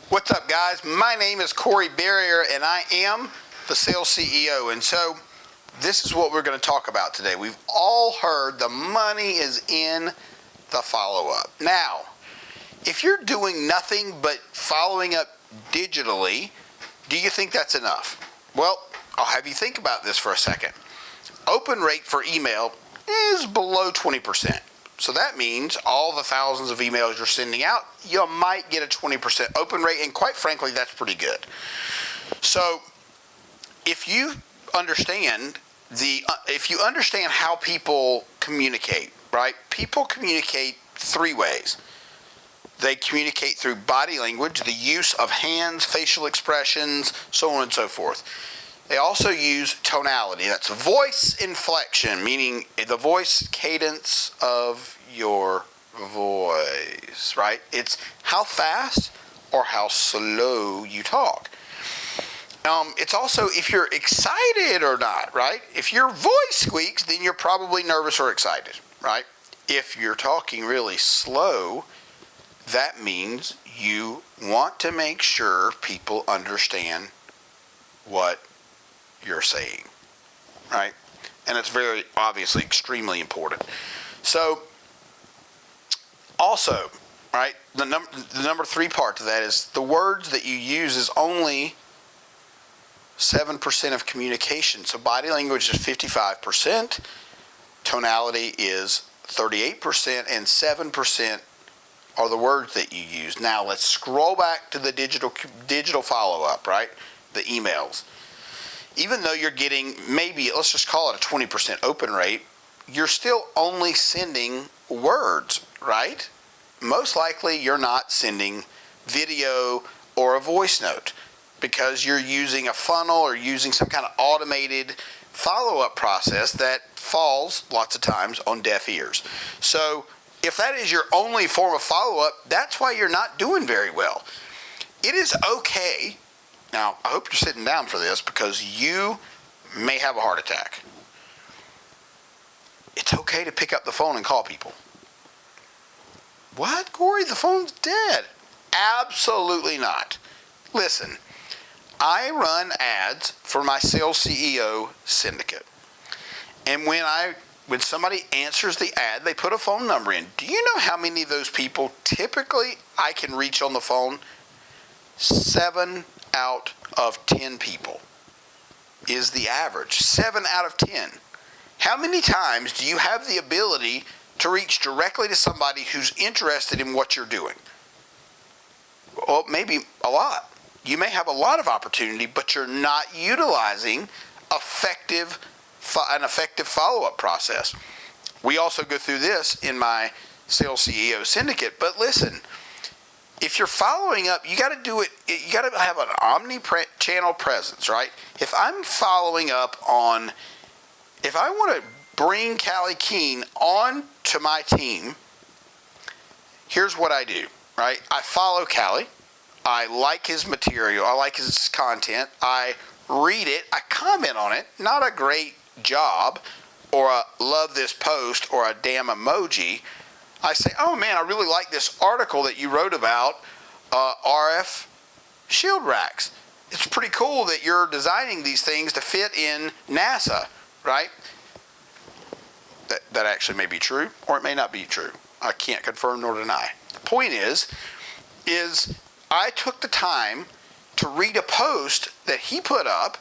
What's up, guys? My name is Corey Barrier, and I am the Sales CEO. And so this is what we're going to talk about today. We've all heard the money is in the follow-up. Now, if you're doing nothing but following up digitally, do you think that's enough? Well, I'll have you think about this for a second. Open rate for email is below 20%. So that means all the thousands of emails you're sending out, you might get a 20% open rate, and quite frankly, that's pretty good. So if you understand how people communicate, right? People communicate three ways. They communicate through body language, the use of hands, facial expressions, so on and so forth. They also use tonality. That's voice inflection, meaning the voice cadence of your voice, right? It's how fast or how slow you talk. It's also if you're excited or not, right? If your voice squeaks, then you're probably nervous or excited, right? If you're talking really slow, that means you want to make sure people understand what you're saying, right? And it's very obviously extremely important. So also, right, the number three part to that is the words that you use is only 7% of communication. So body language is 55%, tonality is 38%, and 7% are the words that you use. Now let's scroll back to the digital follow-up, right? The emails. Even though you're getting maybe, let's just call it a 20% open rate, you're still only sending words, right? Most likely you're not sending video or a voice note because you're using a funnel or using some kind of automated follow-up process that falls lots of times on deaf ears. So if that is your only form of follow-up, that's why you're not doing very well. It is okay. Now, I hope you're sitting down for this because you may have a heart attack. It's okay to pick up the phone and call people. What, Corey? The phone's dead. Absolutely not. Listen, I run ads for my Sales CEO syndicate. And when somebody answers the ad, they put a phone number in. Do you know how many of those people typically I can reach on the phone? 7 out of 10 people is the average. 7 out of 10. How many times do you have the ability to reach directly to somebody who's interested in what you're doing? Well, maybe a lot. You may have a lot of opportunity, but you're not utilizing an effective follow-up process. We also go through this in my Sales CEO syndicate, but listen, if you're following up, you got to do it. You got to have an omni-channel presence, right? If I'm following up on, if I want to bring Callie Keene on to my team, here's what I do, right? I follow Callie. I like his material. I like his content. I read it. I comment on it. Not a great job or a love this post or a damn emoji. I say, oh man, I really like this article that you wrote about RF shield racks. It's pretty cool that you're designing these things to fit in NASA, right? That actually may be true, or it may not be true. I can't confirm nor deny. The point is I took the time to read a post that he put up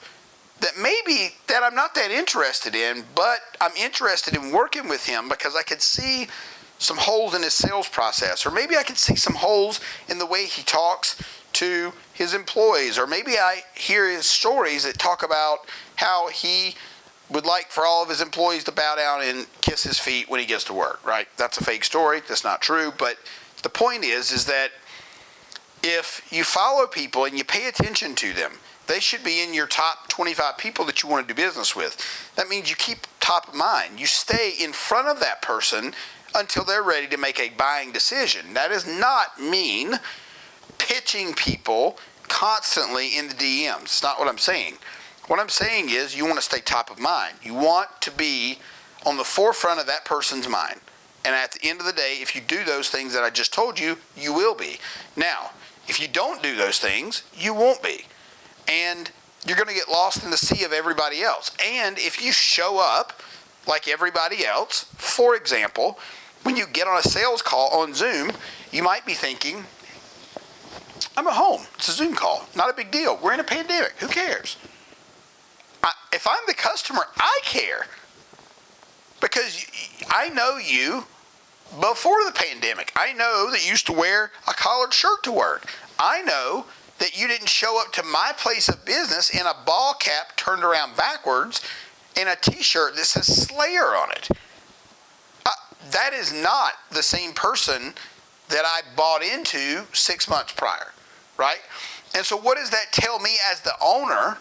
that I'm not that interested in, but I'm interested in working with him because I could see some holes in his sales process, or maybe I could see some holes in the way he talks to his employees, or maybe I hear his stories that talk about how he would like for all of his employees to bow down and kiss his feet when he gets to work, right? That's a fake story. That's not true. But the point is that if you follow people and you pay attention to them, they should be in your top 25 people that you want to do business with. That means you keep top of mind. You stay in front of that person until they're ready to make a buying decision. That does not mean pitching people constantly in the DMs. It's not what I'm saying. What I'm saying is you want to stay top of mind. You want to be on the forefront of that person's mind. And at the end of the day, if you do those things that I just told you, you will be. Now, If you don't do those things, you won't be. And you're going to get lost in the sea of everybody else. And if you show up like everybody else, for example, when you get on a sales call on Zoom, you might be thinking, I'm at home. It's a Zoom call. Not a big deal. We're in a pandemic. Who cares? If I'm the customer, I care. Because I know you before the pandemic. I know that you used to wear a collared shirt to work. I know that you didn't show up to my place of business in a ball cap turned around backwards and a t-shirt that says Slayer on it. That is not the same person that I bought into 6 months prior, right? And so what does that tell me as the owner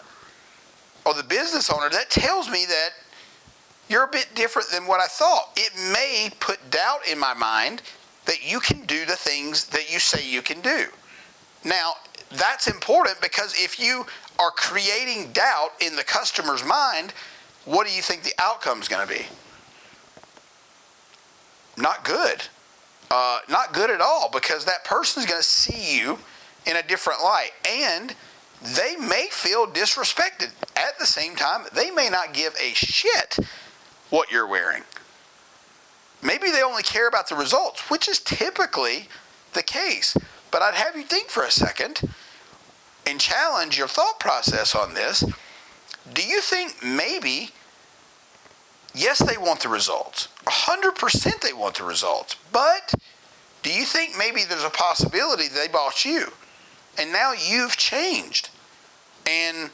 or the business owner? That tells me that you're a bit different than what I thought. It may put doubt in my mind that you can do the things that you say you can do. Now, that's important because if you are creating doubt in the customer's mind, what do you think the outcome is going to be? Not good. Not good at all, because that person is going to see you in a different light. And they may feel disrespected. At the same time, they may not give a shit what you're wearing. Maybe they only care about the results, which is typically the case. But I'd have you think for a second and challenge your thought process on this. Do you think maybe, yes, they want the results. 100% they want the results. But do you think maybe there's a possibility they bought you and now you've changed? And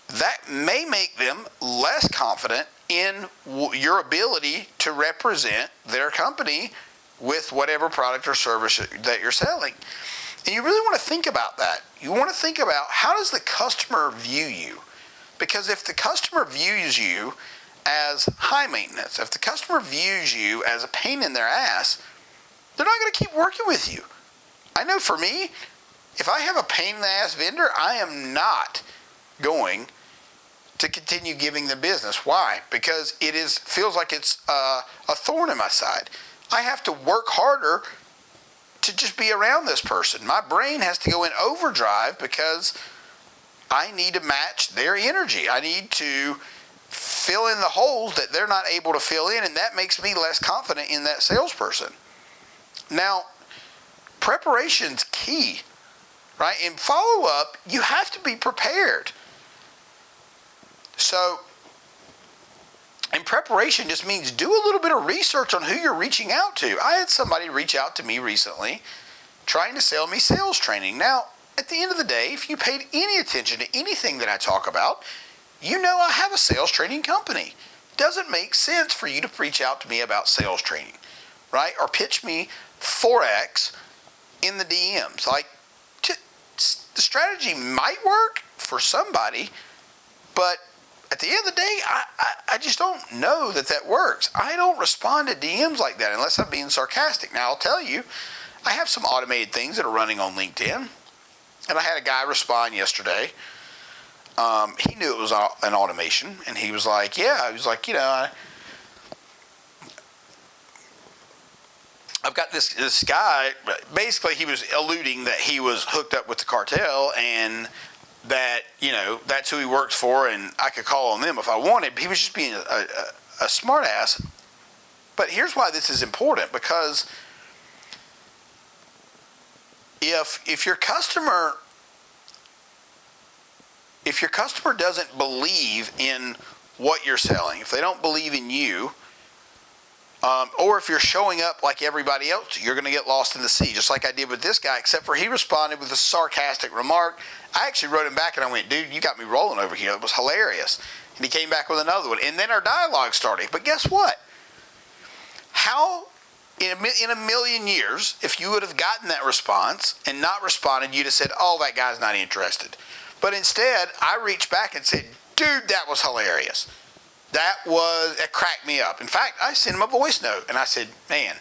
that may make them less confident in your ability to represent their company with whatever product or service that you're selling. And you really want to think about that. You want to think about, how does the customer view you? Because if the customer views you as high maintenance, if the customer views you as a pain in their ass, they're not going to keep working with you. I know for me, if I have a pain in the ass vendor, I am not going to continue giving the business. Why? Because it feels like it's a thorn in my side. I have to work harder to just be around this person. My brain has to go in overdrive because I need to match their energy. I need to fill in the holes that they're not able to fill in, and that makes me less confident in that salesperson. Now, preparation's key, right? In follow-up, you have to be prepared. So, and preparation just means do a little bit of research on who you're reaching out to. I had somebody reach out to me recently trying to sell me sales training. Now, at the end of the day, if you paid any attention to anything that I talk about, you know I have a sales training company. It doesn't make sense for you to reach out to me about sales training, right? Or pitch me Forex in the DMs. Like, the strategy might work for somebody, but at the end of the day, I just don't know that works. I don't respond to DMs like that unless I'm being sarcastic. Now, I'll tell you, I have some automated things that are running on LinkedIn. And I had a guy respond yesterday. He knew it was an automation. And he was like, yeah. He was like, I've got this guy. Basically, he was alluding that he was hooked up with the cartel and that, that's who he works for, and I could call on them if I wanted. He was just being a smart ass. But here's why this is important, because if your customer doesn't believe in what you're selling, if they don't believe in you, or if you're showing up like everybody else, you're going to get lost in the sea, just like I did with this guy, except for he responded with a sarcastic remark. I actually wrote him back and I went, dude, you got me rolling over here. It was hilarious. And he came back with another one. And then our dialogue started. But guess what? How, in a million years, if you would have gotten that response and not responded, you'd have said, oh, that guy's not interested. But instead, I reached back and said, dude, that was hilarious. It cracked me up. In fact, I sent him a voice note and I said, man,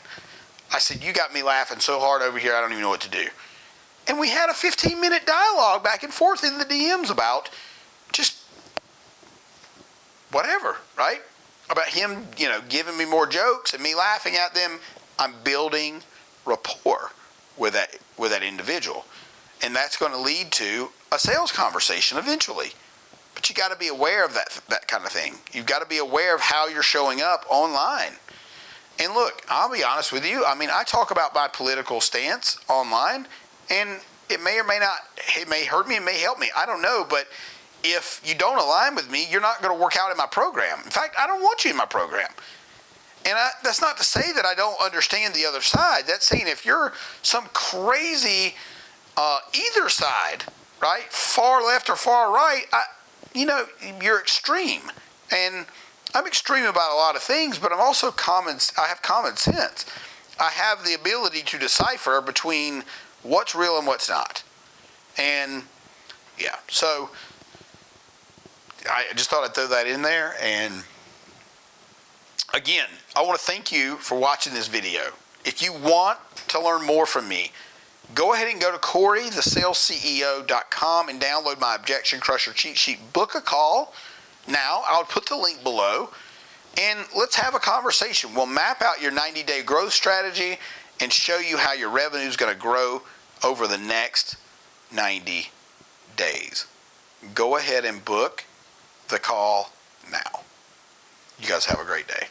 you got me laughing so hard over here, I don't even know what to do. And we had a 15-minute dialogue back and forth in the DMs about just whatever, right? About him, giving me more jokes and me laughing at them. I'm building rapport with that individual. And that's going to lead to a sales conversation eventually. But you got to be aware of that kind of thing. You've got to be aware of how you're showing up online. And look, I'll be honest with you. I mean, I talk about my political stance online, and it may or may not, it may hurt me, it may help me. I don't know, but if you don't align with me, you're not going to work out in my program. In fact, I don't want you in my program. And that's not to say that I don't understand the other side. That's saying if you're some crazy either side, right, far left or far right, you're extreme. And I'm extreme about a lot of things, but I have common sense. I have the ability to decipher between what's real and what's not. And yeah, so I just thought I'd throw that in there. And again, I want to thank you for watching this video. If you want to learn more from me, go ahead and go to CoreyTheSalesCEO.com and download my Objection Crusher cheat sheet. Book a call now. I'll put the link below, and let's have a conversation. We'll map out your 90-day growth strategy and show you how your revenue is going to grow over the next 90 days. Go ahead and book the call now. You guys have a great day.